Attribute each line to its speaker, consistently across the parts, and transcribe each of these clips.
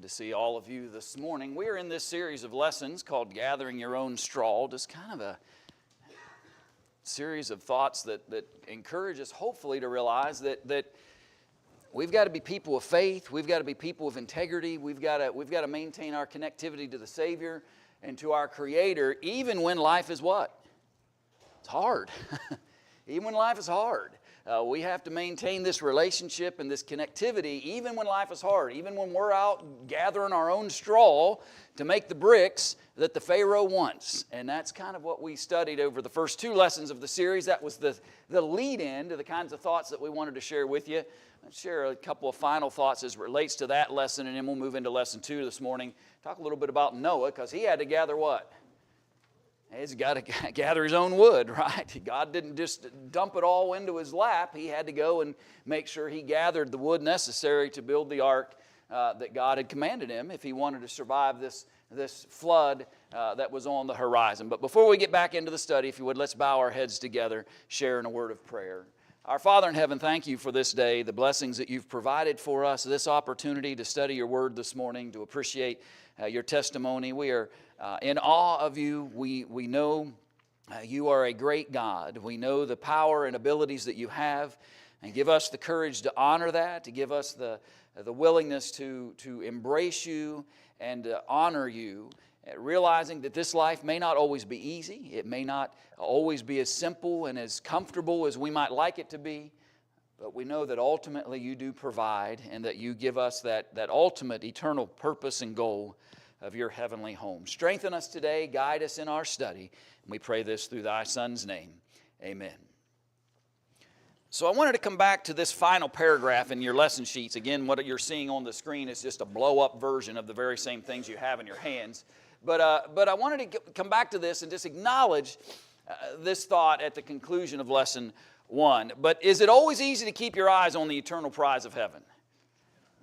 Speaker 1: Good to see all of you this morning. We're in this series of lessons called Gathering Your Own Straw, just kind of a series of thoughts that encourage us hopefully to realize that we've got to be people of faith, we've got to be people of integrity, we've got to maintain our connectivity to the Savior and to our Creator, even when life is what? It's hard. Even when life is hard. We have to maintain this relationship and this connectivity even when life is hard, even when we're out gathering our own straw to make the bricks that the Pharaoh wants. And that's kind of what we studied over the first two lessons of the series. That was the lead-in to the kinds of thoughts that we wanted to share with you. Let's share a couple of final thoughts as it relates to that lesson, and then we'll move into lesson 2 this morning. Talk a little bit about Noah, because he had to gather what? He's got to gather his own wood, right? God didn't just dump it all into his lap. He had to go and make sure he gathered the wood necessary to build the ark that God had commanded him if he wanted to survive this flood that was on the horizon. But before we get back into the study, if you would, let's bow our heads together, sharing a word of prayer. Our Father in heaven, thank you for this day, the blessings that you've provided for us, this opportunity to study your word this morning, to appreciate your testimony. We are in awe of you. We know you are a great God. We know the power and abilities that you have, and give us the courage to honor that, to give us the willingness to embrace you and to honor you, realizing that this life may not always be easy. It may not always be as simple and as comfortable as we might like it to be, but we know that ultimately you do provide, and that you give us that ultimate eternal purpose and goal of your heavenly home. Strengthen us today, guide us in our study, and we pray this through thy Son's name. Amen. So I wanted to come back to this final paragraph in your lesson sheets. Again, what you're seeing on the screen is just a blow-up version of the very same things you have in your hands. But I wanted to come back to this and just acknowledge this thought at the conclusion of lesson 1. But is it always easy to keep your eyes on the eternal prize of heaven?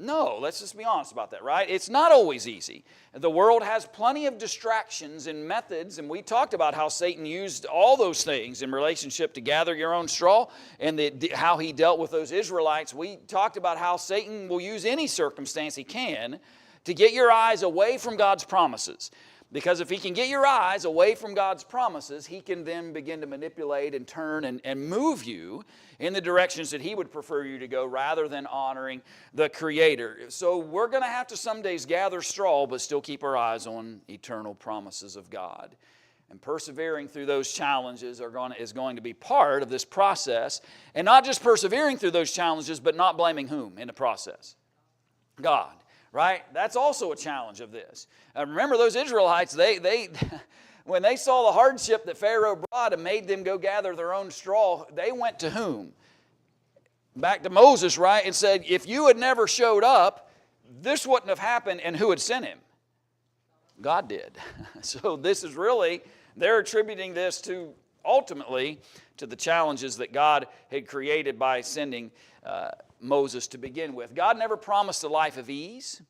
Speaker 1: No, let's just be honest about that, right? It's not always easy. The world has plenty of distractions and methods, and we talked about how Satan used all those things in relationship to gather your own straw, and how he dealt with those Israelites. We talked about how Satan will use any circumstance he can to get your eyes away from God's promises. Because if he can get your eyes away from God's promises, he can then begin to manipulate and turn and move you in the directions that he would prefer you to go, rather than honoring the Creator. So we're going to have to some days gather straw, but still keep our eyes on eternal promises of God. And persevering through those challenges is going to be part of this process. And not just persevering through those challenges, but not blaming whom in the process? God. Right? That's also a challenge of this. Remember those Israelites, they when they saw the hardship that Pharaoh brought and made them go gather their own straw, they went to whom? Back to Moses, right? And said, if you had never showed up, this wouldn't have happened. And who had sent him? God did. So this is really, they're attributing this to, ultimately, to the challenges that God had created by sending Moses to begin with. God never promised a life of ease.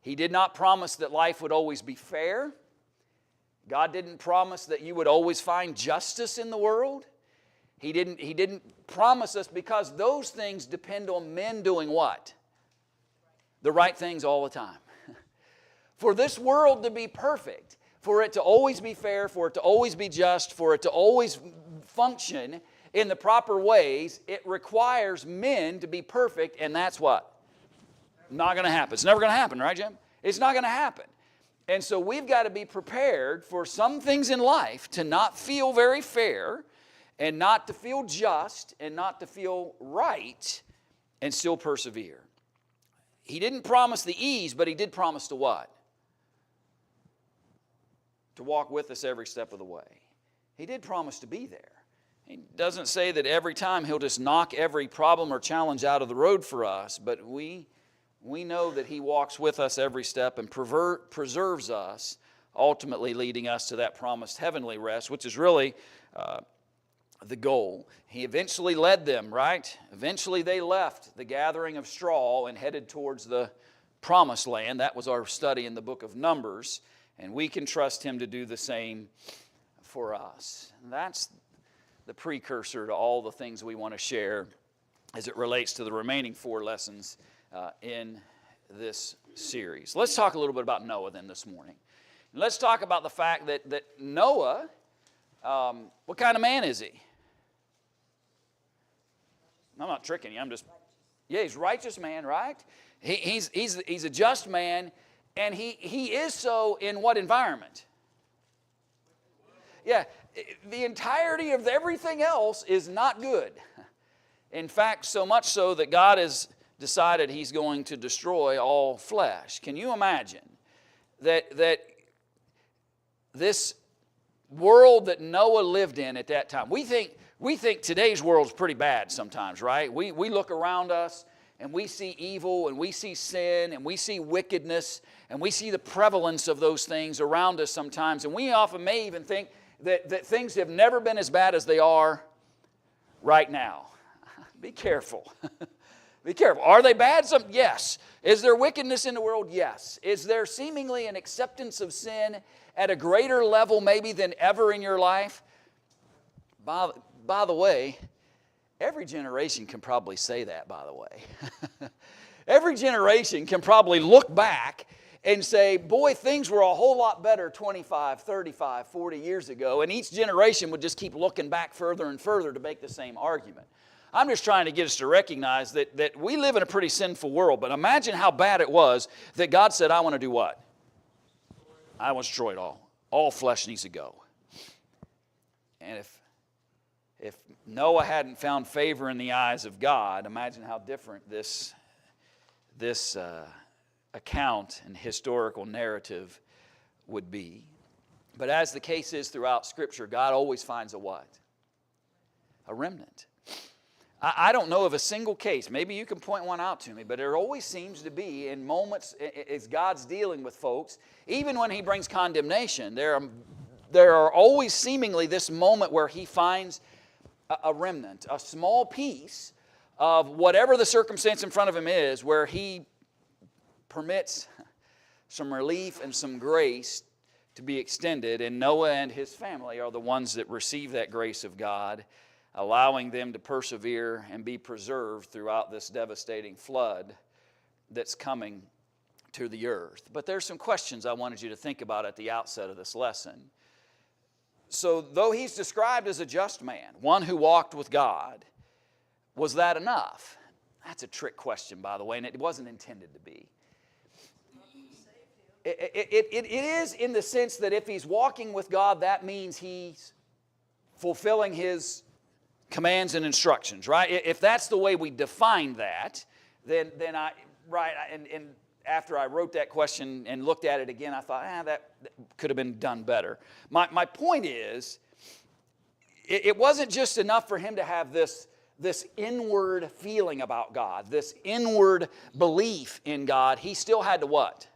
Speaker 1: He did not promise that life would always be fair. God didn't promise that you would always find justice in the world. He didn't promise us, because those things depend on men doing what? The right things all the time. For this world to be perfect, for it to always be fair, for it to always be just, for it to always function in the proper ways, it requires men to be perfect, and that's what? Not going to happen. It's never going to happen, right, Jim? It's not going to happen. And so we've got to be prepared for some things in life to not feel very fair, and not to feel just, and not to feel right, and still persevere. He didn't promise the ease, but he did promise to what? To walk with us every step of the way. He did promise to be there. He doesn't say that every time he'll just knock every problem or challenge out of the road for us, but we know that he walks with us every step and preserves us, ultimately leading us to that promised heavenly rest, which is really the goal. He eventually led them, right? Eventually they left the gathering of straw and headed towards the promised land. That was our study in the book of Numbers, and we can trust him to do the same for us. And that's the precursor to all the things we want to share as it relates to the remaining 4 lessons in this series. Let's talk a little bit about Noah then this morning. Let's talk about the fact that Noah, what kind of man is he? I'm not tricking you. He's a righteous man, right? He's a just man, and he is so in what environment? Yeah, the entirety of everything else is not good. In fact, so much so that God has decided He's going to destroy all flesh. Can you imagine that this world that Noah lived in at that time? We think today's world's pretty bad sometimes, right? We look around us and we see evil and we see sin and we see wickedness and we see the prevalence of those things around us sometimes, and we often may even think that things have never been as bad as they are right now. Be careful. Be careful. Are they bad? Yes. Is there wickedness in the world? Yes. Is there seemingly an acceptance of sin at a greater level maybe than ever in your life? By the way, every generation can probably say that, by the way. Every generation can probably look back and say, boy, things were a whole lot better 25, 35, 40 years ago. And each generation would just keep looking back further and further to make the same argument. I'm just trying to get us to recognize that we live in a pretty sinful world. But imagine how bad it was that God said, I want to do what? I want to destroy it all. All flesh needs to go. And if Noah hadn't found favor in the eyes of God, imagine how different this account and historical narrative would be. But as the case is throughout Scripture, God always finds a what? A remnant. I don't know of a single case, maybe you can point one out to me, but there always seems to be in moments as God's dealing with folks, even when He brings condemnation, there are always seemingly this moment where He finds a remnant, a small piece of whatever the circumstance in front of Him is, where He permits some relief and some grace to be extended, and Noah and his family are the ones that receive that grace of God, allowing them to persevere and be preserved throughout this devastating flood that's coming to the earth. But there's some questions I wanted you to think about at the outset of this lesson. So though he's described as a just man, one who walked with God, was that enough? That's a trick question, by the way, and it wasn't intended to be. It is in the sense that if he's walking with God, that means he's fulfilling His commands and instructions, right? If that's the way we define that, then after I wrote that question and looked at it again, I thought, that could have been done better. My point is, it wasn't just enough for him to have this inward feeling about God, this inward belief in God. He still had to what?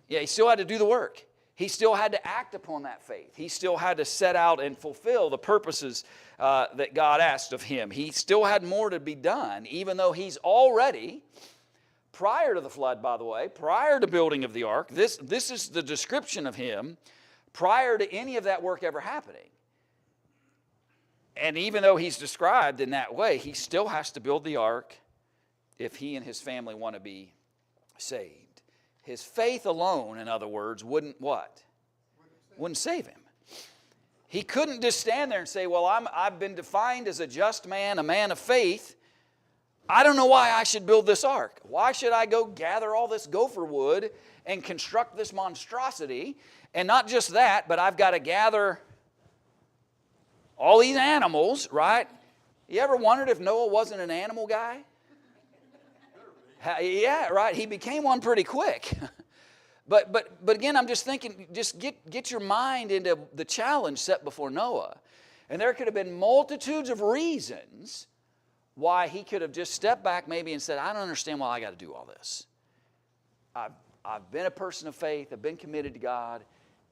Speaker 1: Yeah, he still had to do the work. He still had to act upon that faith. He still had to set out and fulfill the purposes that God asked of him. He still had more to be done, even though he's already, prior to the flood, by the way, prior to building of the ark, this is the description of him prior to any of that work ever happening. And even though he's described in that way, he still has to build the ark if he and his family want to be saved. His faith alone, in other words, wouldn't what? Wouldn't save him. He couldn't just stand there and say, well, I've been defined as a just man, a man of faith. I don't know why I should build this ark. Why should I go gather all this gopher wood and construct this monstrosity? And not just that, but I've got to gather all these animals, right? You ever wondered if Noah wasn't an animal guy? Yeah, right. He became one pretty quick. But again, I'm just thinking, just get your mind into the challenge set before Noah. And there could have been multitudes of reasons why he could have just stepped back maybe and said, I don't understand why I got to do all this. I've been a person of faith. I've been committed to God.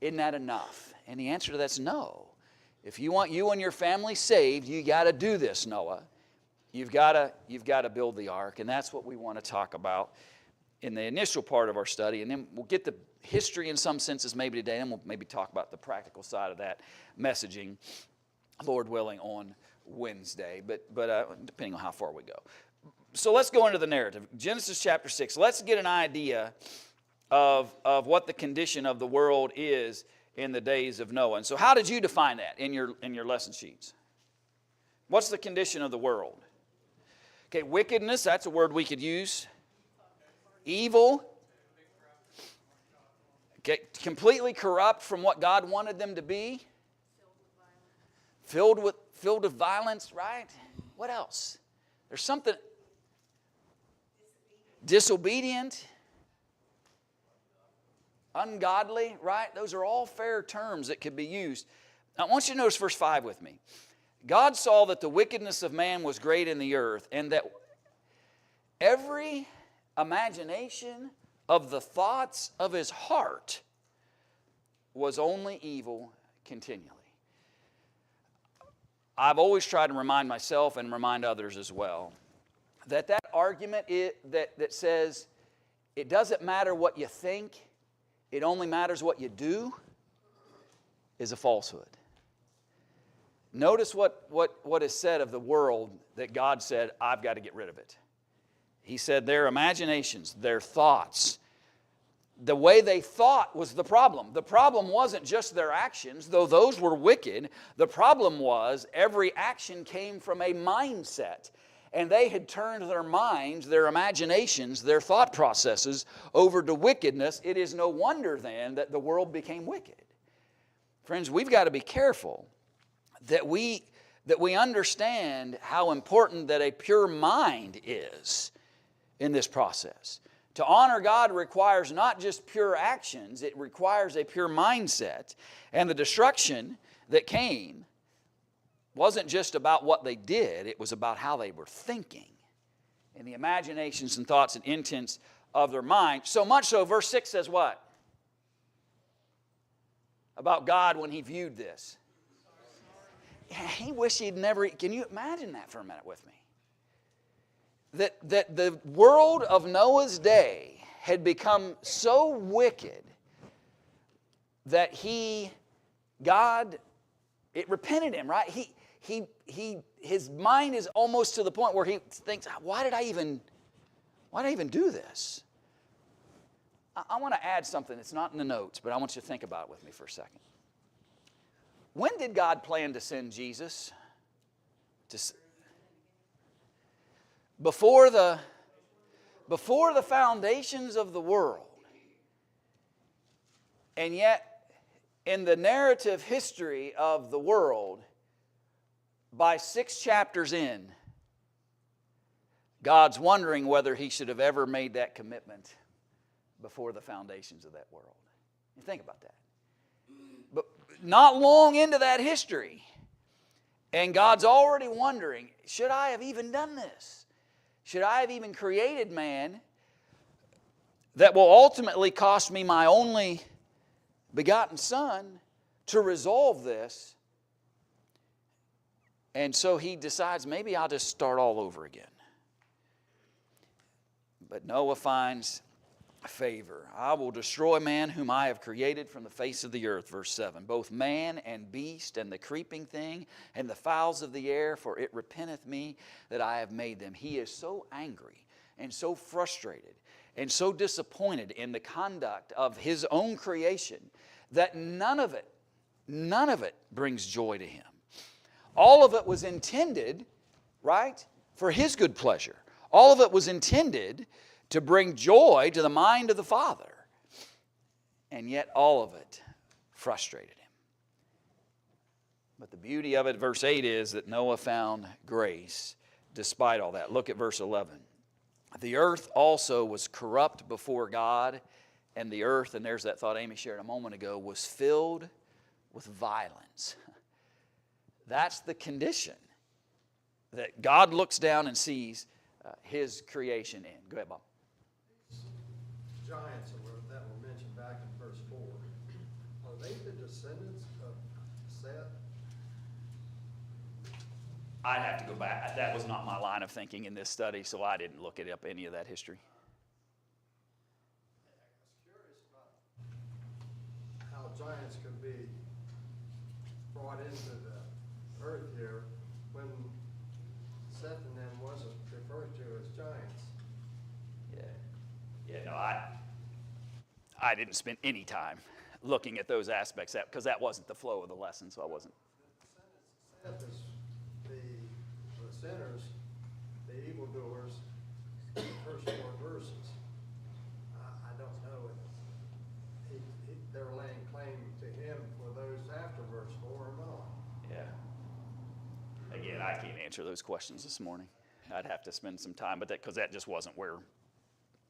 Speaker 1: Isn't that enough? And the answer to that's no. If you want you and your family saved, you got to do this, Noah. You've got to build the ark, and that's what we want to talk about in the initial part of our study. And then we'll get the history in some senses maybe today, and we'll maybe talk about the practical side of that messaging, Lord willing, on Wednesday, but depending on how far we go. So let's go into the narrative. Genesis chapter 6. Let's get an idea of what the condition of the world is in the days of Noah. And so how did you define that in your lesson sheets? What's the condition of the world? Okay, wickedness, that's a word we could use. Evil. Okay, completely corrupt from what God wanted them to be. Filled with violence, right? What else? There's something. Disobedient. Ungodly, right? Those are all fair terms that could be used. Now, I want you to notice verse 5 with me. God saw that the wickedness of man was great in the earth, and that every imagination of the thoughts of his heart was only evil continually. I've always tried to remind myself and remind others as well that argument that says it doesn't matter what you think, it only matters what you do, is a falsehood. Notice what is said of the world that God said, I've got to get rid of it. He said their imaginations, their thoughts, the way they thought was the problem. The problem wasn't just their actions, though those were wicked. The problem was every action came from a mindset. And they had turned their minds, their imaginations, their thought processes over to wickedness. It is no wonder then that the world became wicked. Friends, we've got to be careful that we understand how important that a pure mind is in this process. To honor God requires not just pure actions, it requires a pure mindset. And the destruction that came wasn't just about what they did, it was about how they were thinking and the imaginations and thoughts and intents of their mind. So much so, verse 6 says what? About God when he viewed this. He wished he'd never, can you imagine that for a minute with me? That the world of Noah's day had become so wicked that God, it repented him, right? His mind is almost to the point where he thinks, why did I even do this? I want to add something. It's not in the notes, but I want you to think about it with me for a second. When did God plan to send Jesus? Before the foundations of the world. And yet, in the narrative history of the world, by 6 chapters in, God's wondering whether he should have ever made that commitment before the foundations of that world. You think about that. But not long into that history, and God's already wondering, should I have even done this? Should I have even created man that will ultimately cost me my only begotten son to resolve this? And so he decides, maybe I'll just start all over again. But Noah finds favor. I will destroy man whom I have created from the face of the earth, verse 7. Both man and beast and the creeping thing and the fowls of the air, for it repenteth me that I have made them. He is so angry and so frustrated and so disappointed in the conduct of his own creation that none of it brings joy to him. All of it was intended, right, for his good pleasure. All of it was intended to bring joy to the mind of the Father. And yet all of it frustrated him. But the beauty of it, verse 8, is that Noah found grace despite all that. Look at verse 11. The earth also was corrupt before God, and the earth, and there's that thought Amy shared a moment ago, was filled with violence. That's the condition that God looks down and sees his creation in. Go ahead, Bob.
Speaker 2: Giants that were mentioned back in verse 4, are they the descendants of Seth?
Speaker 1: I'd have to go back. That was not my line of thinking in this study, so I didn't look up any of that history.
Speaker 2: I was curious about how giants could be brought into the earth here when Seth and them wasn't referred to as giants.
Speaker 1: Yeah, no, I didn't spend any time looking at those aspects because that wasn't the flow of the lesson, so I wasn't.
Speaker 2: The sinners, the evildoers, the first 4 verses. I don't know if they're laying claim to him for those after verse 4 or not.
Speaker 1: Yeah. Again, I can't answer those questions this morning. I'd have to spend some time, but because that just wasn't where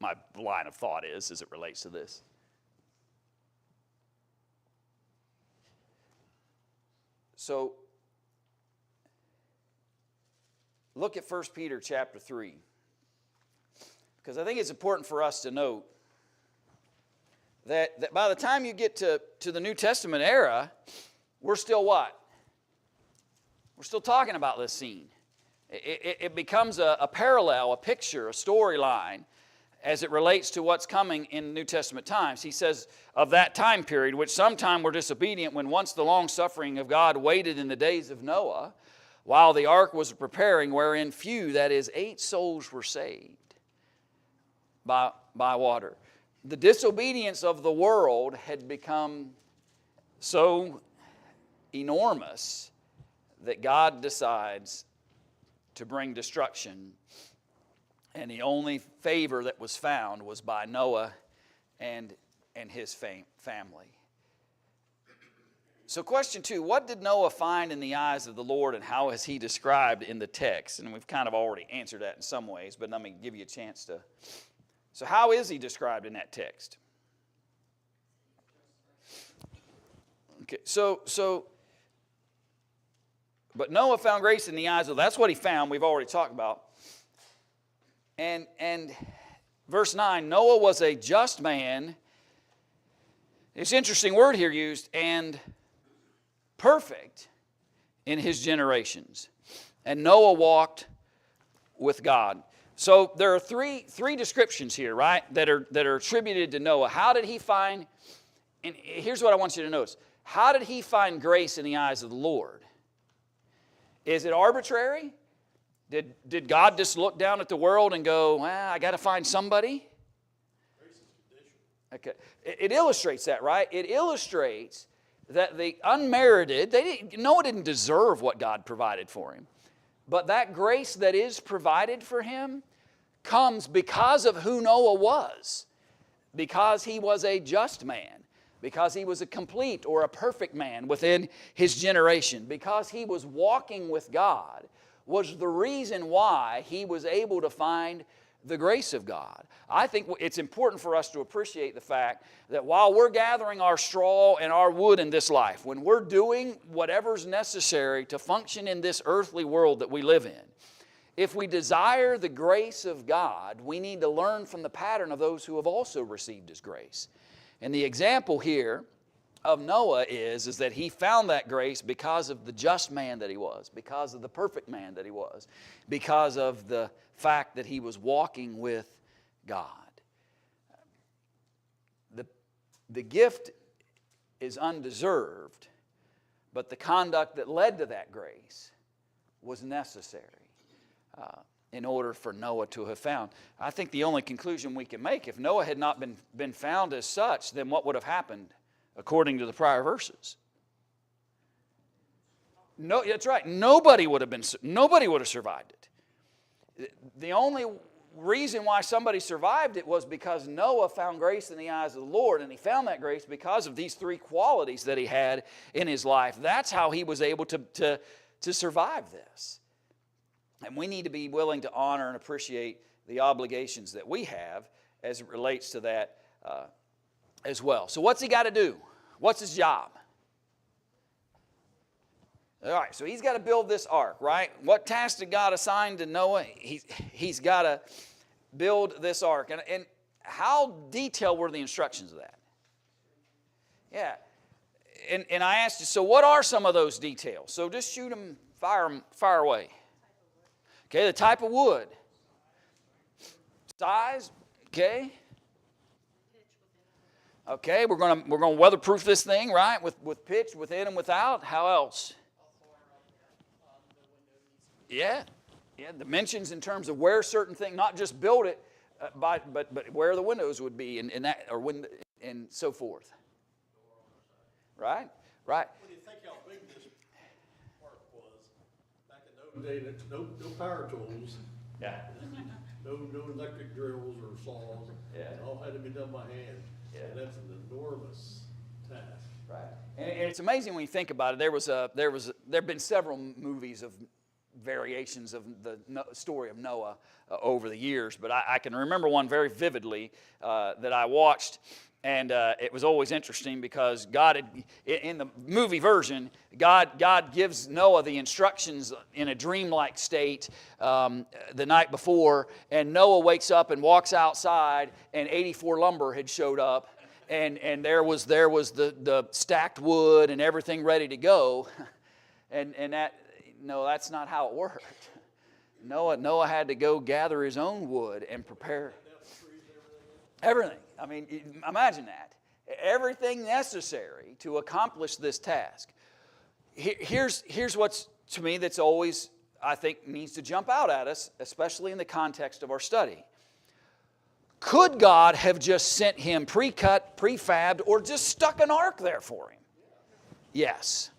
Speaker 1: my line of thought is as it relates to this. So, look at 1 Peter chapter 3. Because I think it's important for us to note that by the time you get to the New Testament era, we're still what? We're still talking about this scene. It becomes a parallel, a picture, a storyline as it relates to what's coming in New Testament times. He says, of that time period, which sometime were disobedient, when once the long-suffering of God waited in the days of Noah, while the ark was preparing, wherein few, that is, 8 souls were saved by water. The disobedience of the world had become so enormous that God decides to bring destruction. And the only favor that was found was by Noah and his family. So question 2, what did Noah find in the eyes of the Lord, and how is he described in the text? And we've kind of already answered that in some ways, but let me give you a chance to. So how is he described in that text? Okay, but Noah found grace in the eyes of, that's what he found, we've already talked about. And verse 9, Noah was a just man. It's an interesting word here used, and perfect in his generations. And Noah walked with God. So there are three descriptions here, right, that are attributed to Noah. How did he find, and here's what I want you to notice. How did he find grace in the eyes of the Lord? Is it arbitrary? Did God just look down at the world and go, well, I got to find somebody? Okay. It illustrates that, right? It illustrates that the unmerited, Noah didn't deserve what God provided for him. But that grace that is provided for him comes because of who Noah was. Because he was a just man. Because he was a complete or a perfect man within his generation. Because he was walking with God was the reason why he was able to find the grace of God. I think it's important for us to appreciate the fact that while we're gathering our straw and our wood in this life, when we're doing whatever's necessary to function in this earthly world that we live in, if we desire the grace of God, we need to learn from the pattern of those who have also received His grace. And the example here of Noah is that he found that grace because of the just man that he was, because of the perfect man that he was, because of the fact that he was walking with God. The gift is undeserved, but the conduct that led to that grace was necessary in order for Noah to have found. I think the only conclusion we can make, if Noah had not been found as such, then what would have happened according to the prior verses? No, that's right. Nobody would have survived it. The only reason why somebody survived it was because Noah found grace in the eyes of the Lord, and he found that grace because of these 3 qualities that he had in his life. That's how he was able to survive this. And we need to be willing to honor and appreciate the obligations that we have as it relates to that as well. So what's he got to do? What's his job? All right, so he's got to build this ark, right? What task did God assign to Noah? He's got to build this ark. And how detailed were the instructions of that? Yeah. And I asked you, so what are some of those details? So just shoot them, fire away. Okay, the type of wood. Size, okay. Okay, we're gonna weatherproof this thing, right? With pitch within and without. How else? Yeah, dimensions in terms of where certain things, not just build it, but where the windows would be, and that, or when, and so forth. Right? Right.
Speaker 2: What do you think how big this park was back in those days? No power tools.
Speaker 1: Yeah.
Speaker 2: No electric drills or saws.
Speaker 1: Yeah.
Speaker 2: It all had to be done by hand.
Speaker 1: Yeah.
Speaker 2: And that's an enormous task.
Speaker 1: Right. And it's amazing when you think about it. There have been several movies of variations of the story of Noah over the years, but I can remember one very vividly that I watched. And it was always interesting because God had, in the movie version, God gives Noah the instructions in a dreamlike state the night before, and Noah wakes up and walks outside, and 84 lumber had showed up, and there was the stacked wood and everything ready to go, and that's not how it worked. Noah had to go gather his own wood and prepare everything. I mean, imagine that. Everything necessary to accomplish this task. Here's what's, to me, that's always, I think, needs to jump out at us, especially in the context of our study. Could God have just sent him pre-cut, prefabbed, or just stuck an ark there for him? Yes.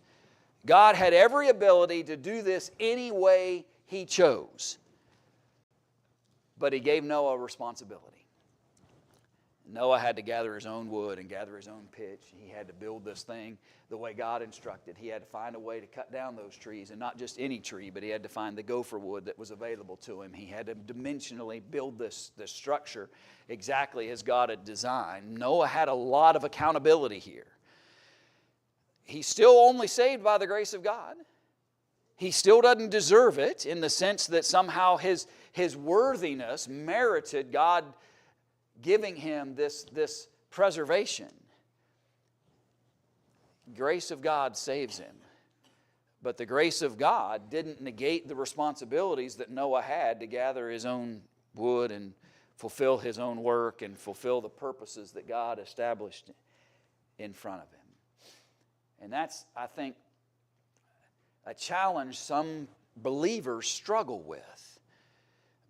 Speaker 1: God had every ability to do this any way he chose. But he gave Noah a responsibility. Noah had to gather his own wood and gather his own pitch. He had to build this thing the way God instructed. He had to find a way to cut down those trees, and not just any tree, but he had to find the gopher wood that was available to him. He had to dimensionally build this structure exactly as God had designed. Noah had a lot of accountability here. He's still only saved by the grace of God. He still doesn't deserve it in the sense that somehow his worthiness merited God giving him this preservation. Grace of God saves him. But the grace of God didn't negate the responsibilities that Noah had to gather his own wood and fulfill his own work and fulfill the purposes that God established in front of him. And that's, I think, a challenge some believers struggle with.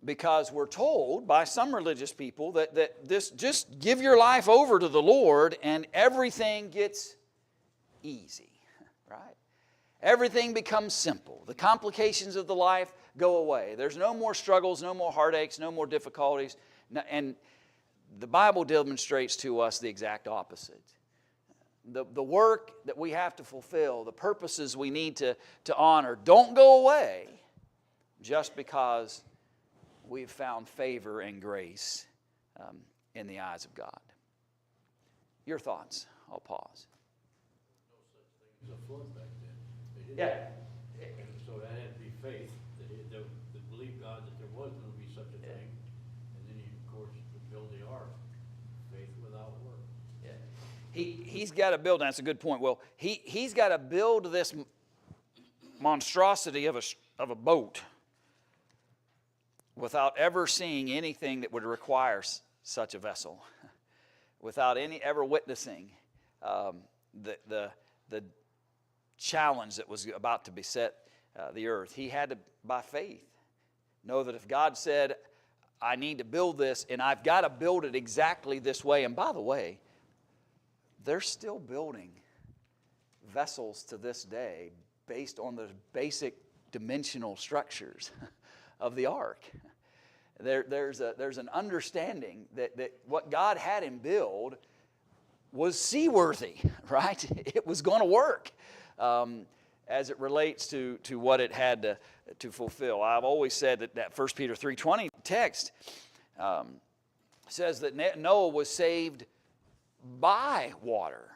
Speaker 1: Because we're told by some religious people that this, just give your life over to the Lord and everything gets easy, right? Everything becomes simple. The complications of the life go away. There's no more struggles, no more heartaches, no more difficulties. And the Bible demonstrates to us the exact opposite. The work that we have to fulfill, the purposes we need to honor, don't go away just because we've found favor and grace in the eyes of God. Your thoughts? I'll pause.
Speaker 2: No such thing as a flood back then.
Speaker 1: Yeah.
Speaker 2: And so that had to be faith, that believe God that there was going to be such a thing. And then he, of course, would build the ark. Faith without work.
Speaker 1: Yeah. He's got to build, and that's a good point. Well, he's got to build this monstrosity of a boat without ever seeing anything that would require such a vessel, without ever witnessing the challenge that was about to beset the earth. He had to, by faith, know that if God said, I need to build this, and I've got to build it exactly this way. And by the way, they're still building vessels to this day based on the basic dimensional structures of the ark. There's an understanding that what God had him build was seaworthy, right? It was going to work as it relates to what it had to fulfill. I've always said that 1 Peter 3:20 text says that Noah was saved by water.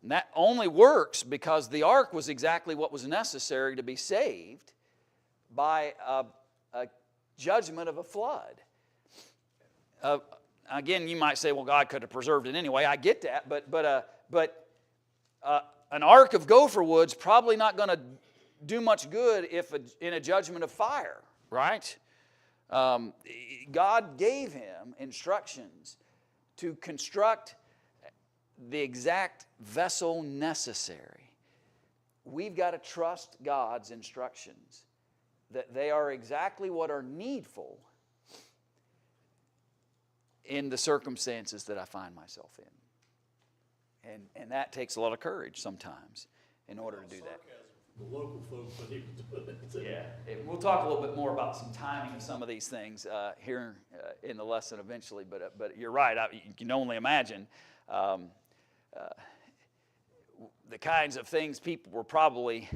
Speaker 1: And that only works because the ark was exactly what was necessary to be saved by a judgment of a flood. Again, you might say, well, God could have preserved it anyway. I get that, but an ark of gopher wood's probably not going to do much good if in a judgment of fire, right? God gave him instructions to construct the exact vessel necessary. We've got to trust God's instructions, that they are exactly what are needful in the circumstances that I find myself in. And that takes a lot of courage sometimes in order to do that.
Speaker 3: The local folks, but he was doing it too.
Speaker 1: Yeah, and we'll talk a little bit more about some timing of some of these things here in the lesson eventually. But you're right. You can only imagine the kinds of things people were probably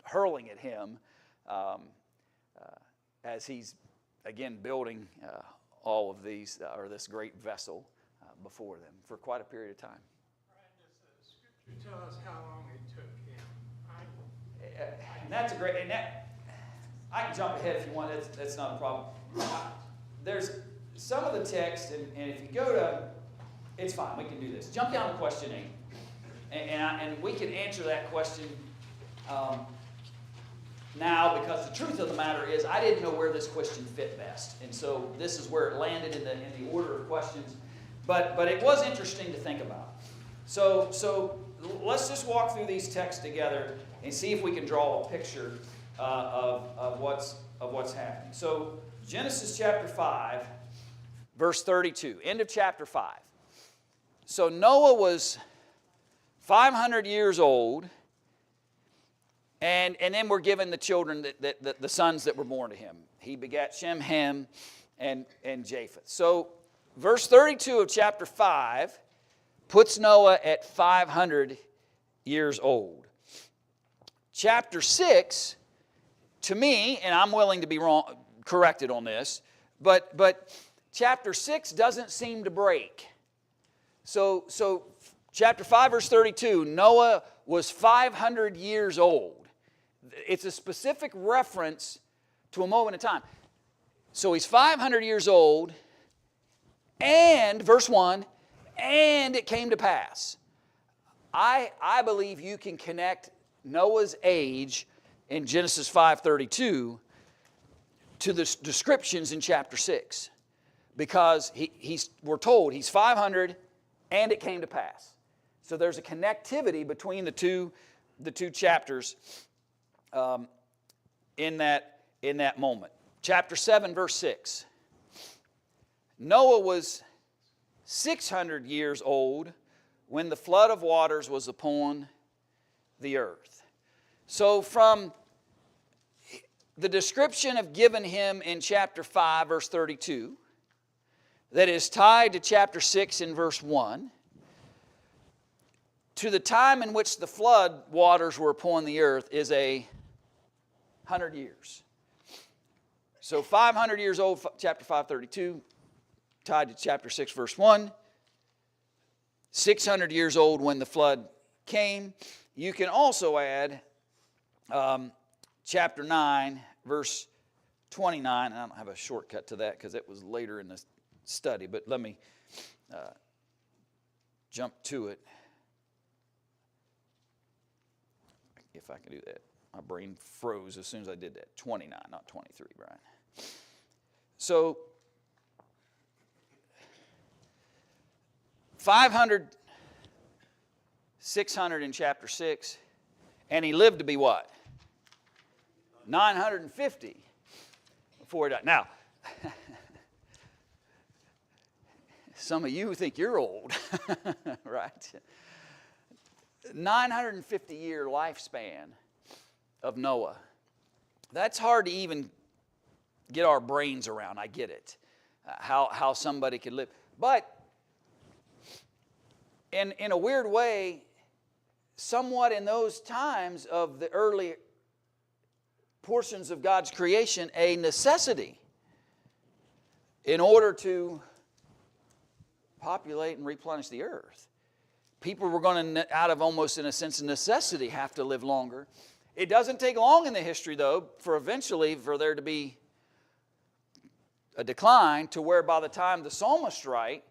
Speaker 1: hurling at him as he's again building all of these or this great vessel before them for quite a period of time.
Speaker 4: Brian, does the scripture tell us how long it took him?
Speaker 1: And that's a great, and that, I can jump ahead if you want, that's not a problem. There's some of the text, and if you go to, it's fine, we can do this. Jump down to question 8. And we can answer that question now, because the truth of the matter is I didn't know where this question fit best. And so this is where it landed in the order of questions. But it was interesting to think about. So let's just walk through these texts together and see if we can draw a picture of what's happening. So Genesis chapter 5, verse 32, end of chapter 5. So Noah was 500 years old, and then we're given the children, the sons that were born to him. He begat Shem, Ham, and Japheth. So verse 32 of chapter 5 puts Noah at 500 years old. Chapter 6, to me, and I'm willing to be corrected on this, but chapter 6 doesn't seem to break. So chapter 5, verse 32, Noah was 500 years old. It's a specific reference to a moment in time. So he's 500 years old, and, verse 1, and it came to pass. I believe you can connect Noah's age in Genesis 5:32 to the descriptions in chapter 6. Because we're told he's 500 and it came to pass. So there's a connectivity between the two chapters in that moment. Chapter 7, verse 6. Noah was 600 years old when the flood of waters was upon the earth. So from the description of given him in chapter 5, verse 32, that is tied to chapter 6 in verse 1, to the time in which the flood waters were upon the earth is 100 years. So 500 years old, chapter 5:32, tied to chapter 6, verse 1. 600 years old when the flood came. You can also add chapter 9, verse 29. I don't have a shortcut to that because it was later in the study, but let me jump to it. If I can do that. My brain froze as soon as I did that. 29, not 23, Brian. So, 500, 600 in chapter 6, and he lived to be what? 950 before he died. Now, some of you think you're old, right? 950-year lifespan of Noah. That's hard to even get our brains around. I get it. How somebody could live. But in a weird way, somewhat in those times of the early portions of God's creation, a necessity in order to populate and replenish the earth. People were going to, out of almost in a sense of necessity, have to live longer. It doesn't take long in the history, though, for there to be a decline to where by the time the psalmists write,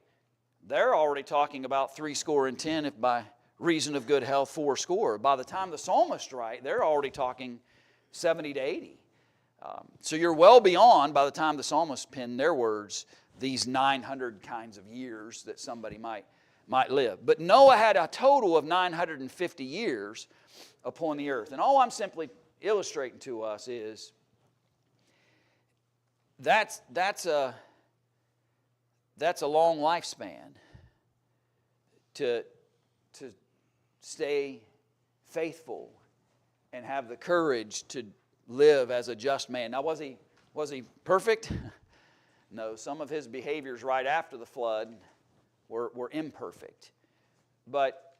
Speaker 1: they're already talking about 70, if by reason of good health, 80. By the time the psalmists write, they're already talking 70 to 80. So you're well beyond, by the time the psalmists pen their words, these 900 kinds of years that somebody might live. But Noah had a total of 950 years upon the earth. And all I'm simply illustrating to us is that's that's a long lifespan to stay faithful and have the courage to live as a just man. Now, was he perfect? No, some of his behaviors right after the flood were imperfect. But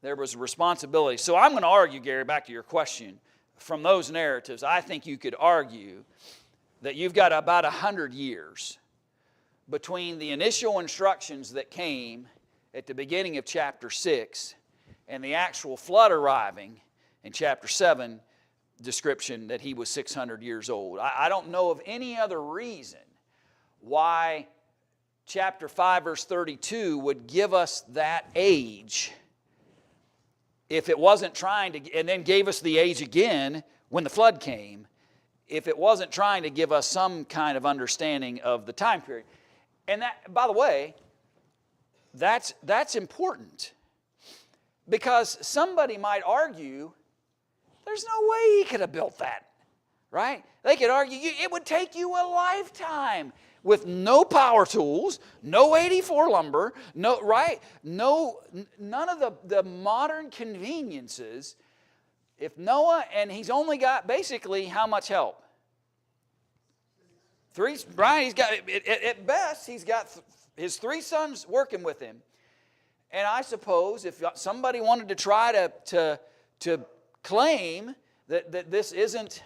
Speaker 1: there was responsibility. So I'm going to argue, Gary, back to your question, from those narratives, I think you could argue that you've got about 100 years between the initial instructions that came at the beginning of chapter 6 and the actual flood arriving in chapter 7 description that he was 600 years old. I don't know of any other reason why chapter 5 verse 32 would give us that age if it wasn't trying to, and then gave us the age again when the flood came, if it wasn't trying to give us some kind of understanding of the time period. And that, by the way, that's important. Because somebody might argue, there's no way he could have built that, right? They could argue, it would take you a lifetime with no power tools, no 84 lumber, no, right? No, none of the modern conveniences. If Noah, and he's only got basically how much help? Brian, he's got, at best, he's got his 3 sons working with him. And I suppose if somebody wanted to try to claim that this isn't,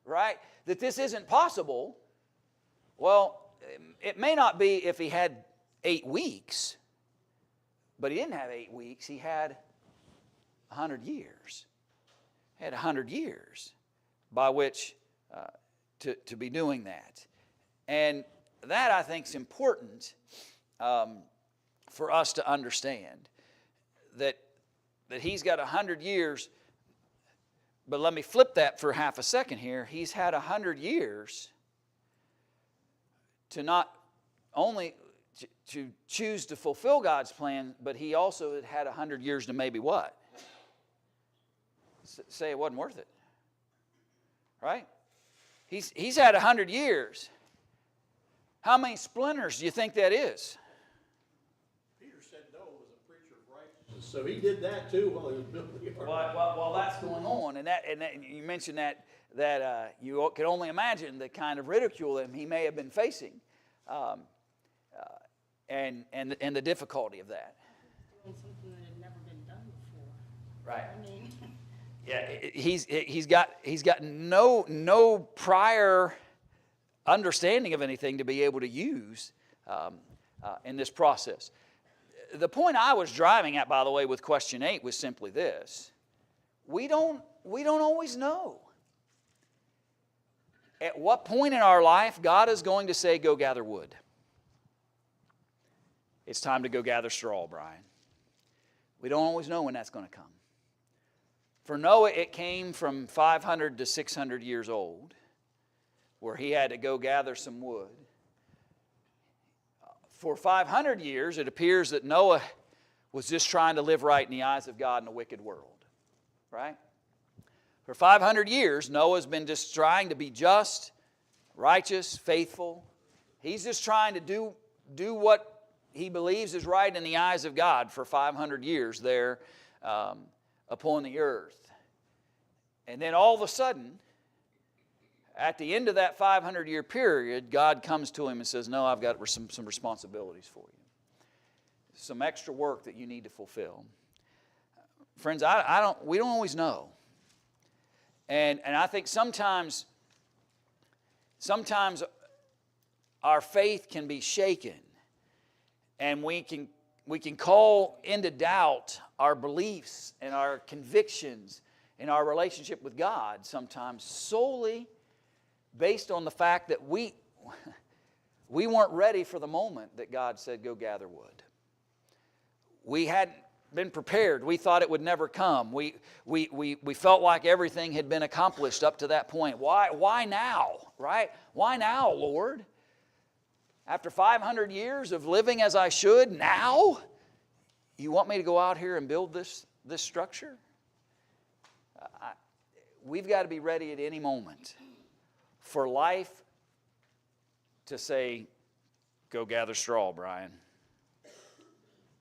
Speaker 1: right, that this isn't possible, well, it may not be if he had 8 weeks, but he didn't have 8 weeks. He had 100 years. He had 100 years by which to be doing that. And that, I think, is important for us to understand, that he's got 100 years. But let me flip that for half a second here. He's had 100 years to not only to choose to fulfill God's plan, but he also had 100 years to maybe what? Say it wasn't worth it. Right? He's had 100 years. How many splinters do you think that is?
Speaker 3: Peter said Noah was a preacher of righteousness, so he did that too while he was building the ark.
Speaker 1: Well, that's going on, and you mentioned that you can only imagine the kind of ridicule that he may have been facing, and the difficulty of that.
Speaker 5: Doing something that had never been done before.
Speaker 1: Right.
Speaker 5: I mean,
Speaker 1: Yeah, he's got no prior understanding of anything to be able to use in this process. The point I was driving at, by the way, with question 8 was simply this: we don't always know at what point in our life God is going to say, "Go gather wood." It's time to go gather straw, Brian. We don't always know when that's going to come. For Noah, it came from 500 to 600 years old, where he had to go gather some wood. For 500 years, it appears that Noah was just trying to live right in the eyes of God in a wicked world. Right? For 500 years, Noah's been just trying to be just, righteous, faithful. He's just trying to do what he believes is right in the eyes of God for 500 years there upon the earth. And then all of a sudden, at the end of that 500-year period, God comes to him and says, "No, I've got some responsibilities for you. Some extra work that you need to fulfill." Friends, we don't always know. And I think sometimes our faith can be shaken, and we can call into doubt our beliefs and our convictions in our relationship with God sometimes solely based on the fact that we weren't ready for the moment that God said, "Go gather wood." We hadn't been prepared. We thought it would never come. We felt like everything had been accomplished up to that point. Why now, right? Why now, Lord? After 500 years of living as I should, now you want me to go out here and build this structure? We've got to be ready at any moment for life to say, Go gather straw, Brian,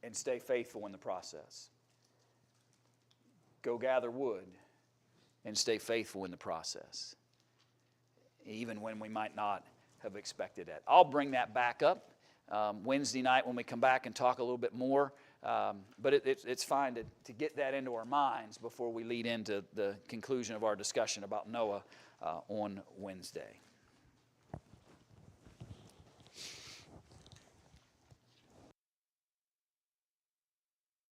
Speaker 1: and stay faithful in the process. Go gather wood and stay faithful in the process, even when we might not have expected it. I'll bring that back up Wednesday night when we come back and talk a little bit more. But it's fine to get that into our minds before we lead into the conclusion of our discussion about Noah on Wednesday.